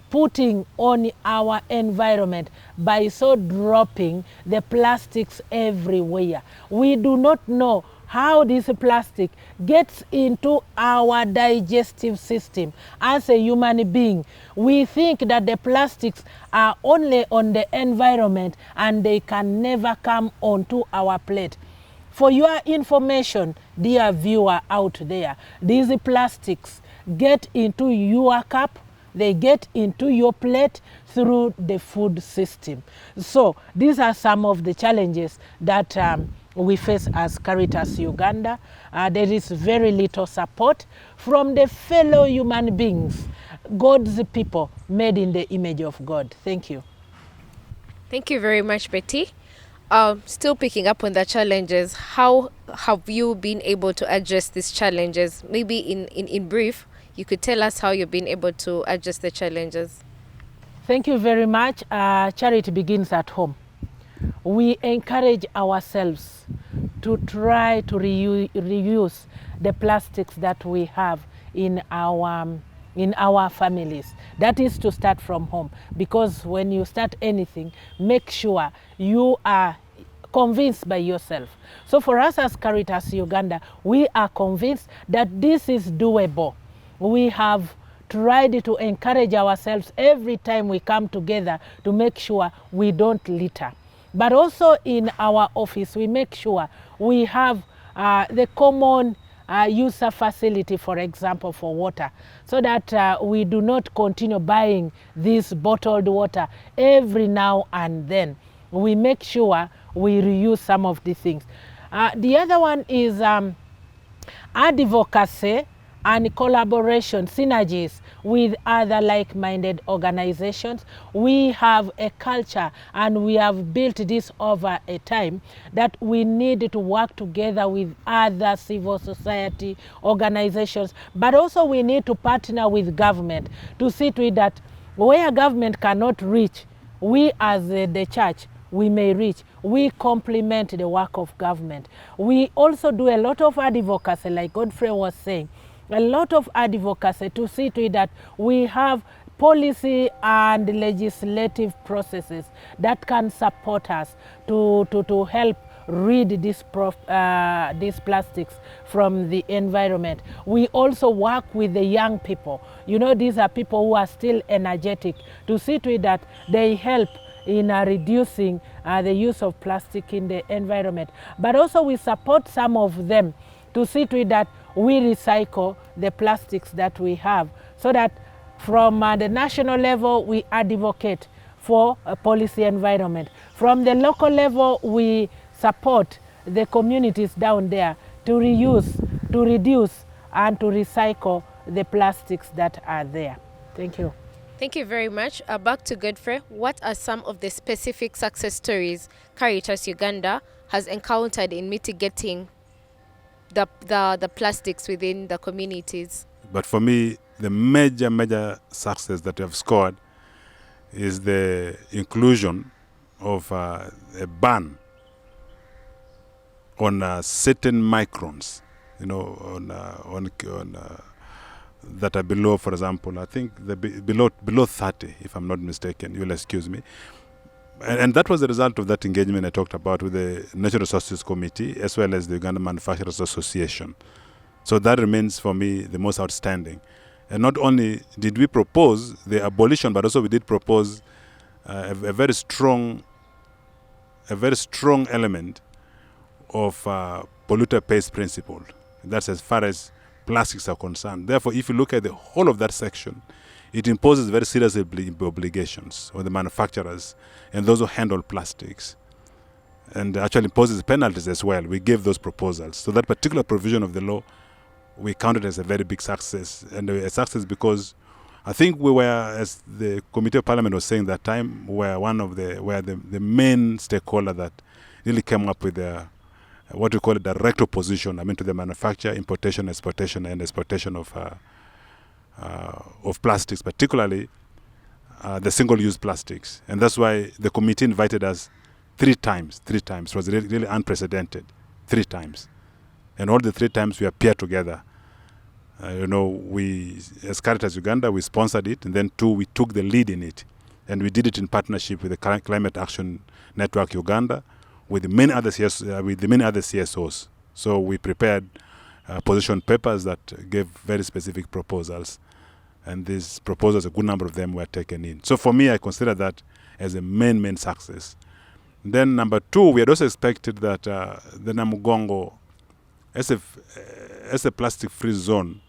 Speaker 2: putting on our environment by so dropping the plastics everywhere. We do not know how this plastic gets into our digestive system as a human being. We think that the plastics are only on the environment and they can never come onto our plate. For your information, dear viewer out there, these plastics get into your cup, they get into your plate through the food system. So these are some of the challenges that we face as CARITAS Uganda. There is very little support from the fellow human beings, God's people made in the image of God. Thank you.
Speaker 1: Thank you very much, Betty. Still picking up on the challenges, how have you been able to address these challenges? Maybe in brief, you could tell us how you've been able to address the challenges.
Speaker 2: Thank you very much. Charity begins at home. We encourage ourselves to try to reuse the plastics that we have in our families. That is to start from home, because when you start anything, make sure you are convinced by yourself. So for us as CARITAS Uganda, we are convinced that this is doable. we have tried to encourage ourselves every time we come together to make sure we don't litter. But also in our office, we make sure we have the common user facility, for example, for water, so that we do not continue buying this bottled water every now and then. We make sure we reuse some of these things. The other one is advocacy and collaboration, synergies with other like-minded organizations. We have a culture, and we have built this over a time, that we need to work together with other civil society organizations, but also we need to partner with government to see to it that where government cannot reach, we as the church, we may reach. We complement the work of government. We also do a lot of advocacy, like Godfrey was saying, a lot of advocacy to see to it that we have policy and legislative processes that can support us to help rid these plastics from the environment. We also work with the young people. You know, these are people who are still energetic, to see to it that they help in reducing the use of plastic in the environment. But also we support some of them to see to it that we recycle the plastics that we have, so that from the national level we advocate for a policy environment. From the local level we support the communities down there to reuse, to reduce, and to recycle the plastics that are there. Thank you.
Speaker 1: Thank you very much. Back to Godfrey. What are some of the specific success stories CARITAS Uganda has encountered in mitigating the plastics within the communities?
Speaker 3: But for me, the major success that we have scored is the inclusion of a ban on certain microns, you know, on that are below, for example, I think below 30, if I'm not mistaken. You'll excuse me. And that was the result of that engagement I talked about with the Natural Resources Committee, as well as the Uganda Manufacturers Association. So that remains for me the most outstanding. And not only did we propose the abolition, but also we did propose a very strong element of polluter pays principle. That's as far as plastics are concerned. Therefore, if you look at the whole of that section, it imposes very serious obligations on the manufacturers and those who handle plastics, and actually imposes penalties as well. We gave those proposals. So that particular provision of the law, we counted as a very big success, and a success because I think we were, as the Committee of Parliament was saying that time, we were the main stakeholder that really came up with what we call a direct opposition, to the manufacture, importation, exportation, and exportation of plastics, particularly the single-use plastics. And that's why the committee invited us three times. It was really unprecedented, 3 times. And all the 3 times we appeared together. We, as CARITAS Uganda, we sponsored it, and then 2, we took the lead in it. And we did it in partnership with the Climate Action Network Uganda, with the many other CSOs. So we prepared position papers that gave very specific proposals, and these proposals, a good number of them were taken in. So for me, I consider that as a main success. Then number 2, we had also expected that the Namugongo, as a plastic-free zone,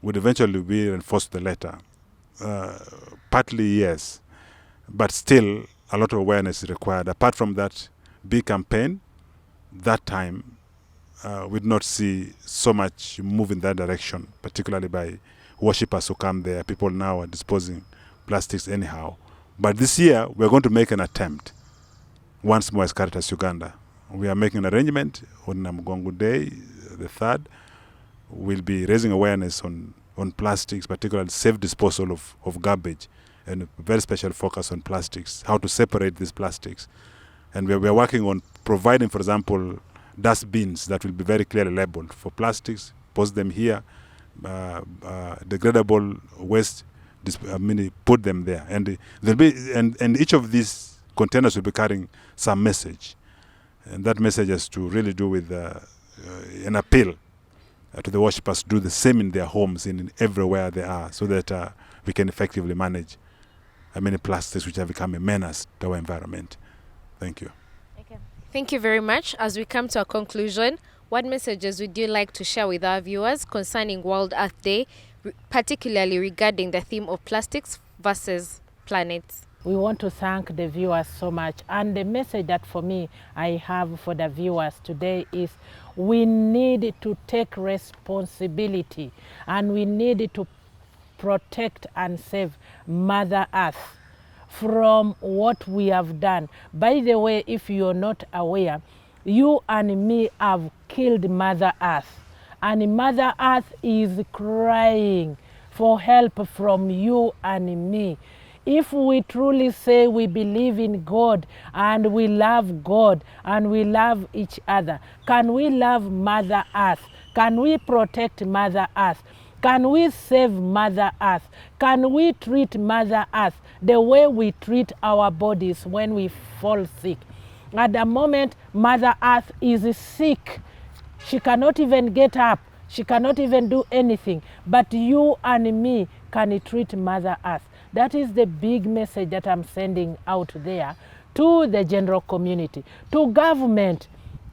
Speaker 3: would eventually be reinforced to the letter. Partly yes, but still a lot of awareness is required. Apart from that big campaign, that time we did not see so much move in that direction, particularly by worshippers who come there. People now are disposing plastics anyhow. But this year, we're going to make an attempt, once more as CARITAS Uganda. We are making an arrangement on Namugongo Day, the 3rd. We'll be raising awareness on plastics, particularly safe disposal of garbage, and a very special focus on plastics, how to separate these plastics. And we are working on providing, for example, dustbins that will be very clearly labeled for plastics, post them here, degradable waste, put them there. And there'll be, and each of these containers will be carrying some message. And that message has to really do with an appeal to the worshippers to do the same in their homes, in everywhere they are, so that we can effectively manage many plastics which have become a menace to our environment. Thank you.
Speaker 1: Okay. Thank you very much. As we come to a conclusion, what messages would you like to share with our viewers concerning World Earth Day, particularly regarding the theme of plastics versus planets?
Speaker 2: We want to thank the viewers so much. And the message that for me I have for the viewers today is we need to take responsibility and we need to protect and save Mother Earth from what we have done. By the way, if you're not aware, you and me have killed Mother Earth. And Mother Earth is crying for help from you and me. If we truly say we believe in God and we love God and we love each other, can we love Mother Earth? Can we protect Mother Earth? Can we save Mother Earth? Can we treat Mother Earth the way we treat our bodies when we fall sick? At the moment, Mother Earth is sick. She cannot even get up. She cannot even do anything. But you and me can treat Mother Earth. That is the big message that I'm sending out there to the general community, to government.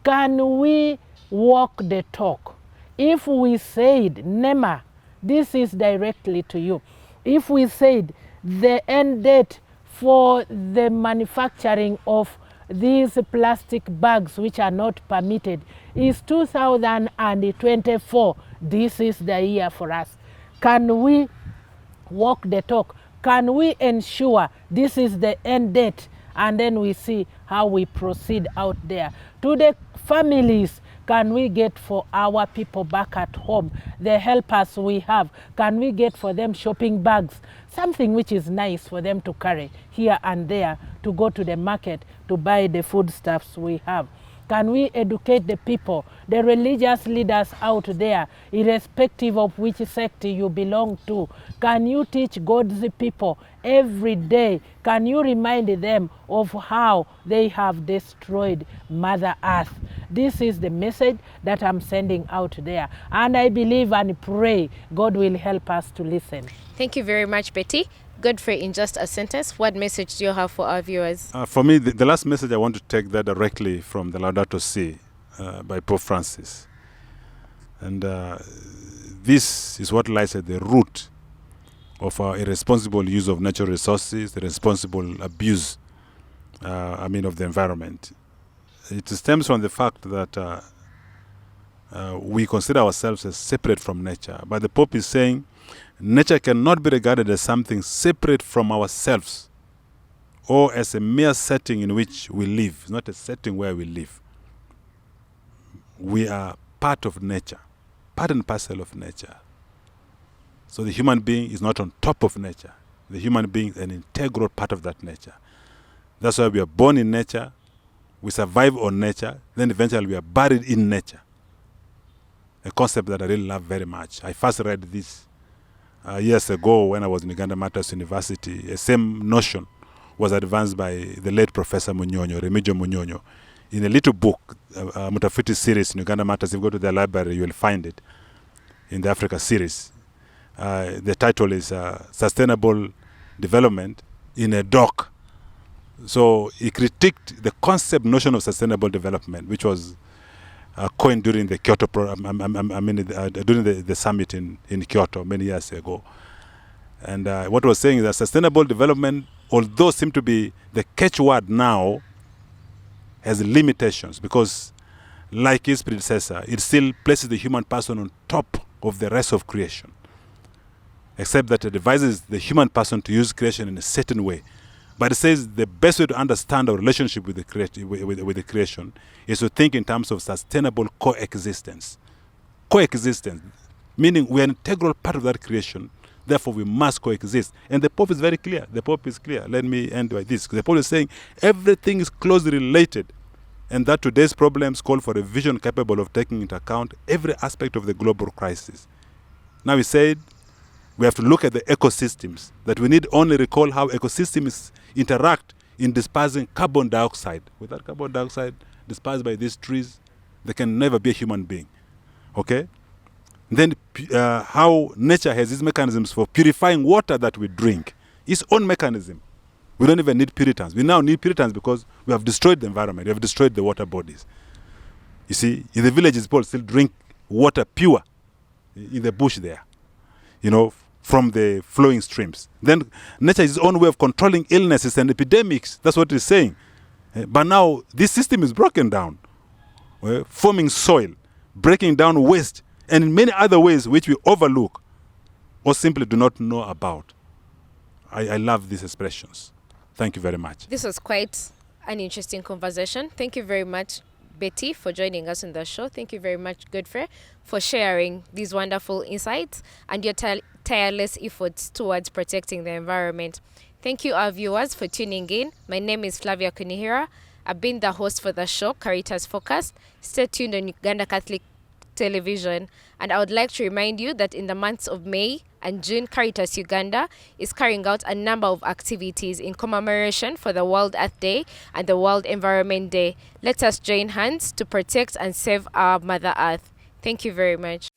Speaker 2: Can we walk the talk? If we said, NEMA, this is directly to you. If we said the end date for the manufacturing of these plastic bags which are not permitted is 2024, this is the year for us. Can we walk the talk? Can we ensure this is the end date? And then we see how we proceed out there. To the families, can we get for our people back at home the helpers we have? Can we get for them shopping bags? Something which is nice for them to carry here and there to go to the market to buy the foodstuffs we have. Can we educate the people, the religious leaders out there, irrespective of which sect you belong to? Can you teach God's people every day? Can you remind them of how they have destroyed Mother Earth? This is the message that I'm sending out there. And I believe and pray God will help us to listen.
Speaker 1: Thank you very much, Betty. Godfrey, in just a sentence, what message do you have for our viewers?
Speaker 3: For me, the last message, I want to take that directly from the Laudato Si by Pope Francis. And this is what lies at the root of our irresponsible use of natural resources, the responsible abuse, of the environment. It stems from the fact that we consider ourselves as separate from nature. But the Pope is saying nature cannot be regarded as something separate from ourselves or as a mere setting in which we live. It's not a setting where we live. We are part of nature, part and parcel of nature. So the human being is not on top of nature. The human being is an integral part of that nature. That's why we are born in nature, we survive on nature, then eventually we are buried in nature. A concept that I really love very much. I first read this years ago when I was in Uganda Matters University. The same notion was advanced by the late Professor Munyonyo, Remigio Munyonyo, in a little book, Mutafiti series in Uganda Matters. If you go to the library, you will find it in the Africa series. The title is Sustainable Development in a Dock. So he critiqued the concept notion of sustainable development, which was coined during the Kyoto during the summit in Kyoto many years ago. And what was saying is that sustainable development, although seem to be the catchword now, has limitations because, like its predecessor, it still places the human person on top of the rest of creation, except that it advises the human person to use creation in a certain way. But it says the best way to understand our relationship with the creation is to think in terms of sustainable coexistence. Coexistence, meaning we are an integral part of that creation, therefore we must coexist. And the Pope is very clear. The Pope is clear. Let me end by this. The Pope is saying everything is closely related, and that today's problems call for a vision capable of taking into account every aspect of the global crisis. Now he said, we have to look at the ecosystems, that we need only recall how ecosystems interact in dispersing carbon dioxide. Without carbon dioxide dispersed by these trees, there can never be a human being. Okay? Then how nature has its mechanisms for purifying water that we drink. Its own mechanism. We don't even need Puritans. We now need Puritans because we have destroyed the environment. We have destroyed the water bodies. You see, in the villages, people still drink water pure in the bush there, you know, from the flowing streams. Then nature is its own way of controlling illnesses and epidemics. That's what it's saying. But now this system is broken down, forming soil, breaking down waste, and in many other ways which we overlook or simply do not know about. I love these expressions. Thank you very much.
Speaker 1: This was quite an interesting conversation. Thank you very much, Betty, for joining us on the show. Thank you very much, Godfrey, for sharing these wonderful insights and your tireless efforts towards protecting the environment. Thank you, our viewers, for tuning in. My name is Flavia Kunihira. I've been the host for the show, CARITAS Focus. Stay tuned on Uganda Catholic Television. And I would like to remind you that in the months of May and June, CARITAS Uganda is carrying out a number of activities in commemoration for the World Earth Day and the World Environment Day. Let us join hands to protect and save our Mother Earth. Thank you very much.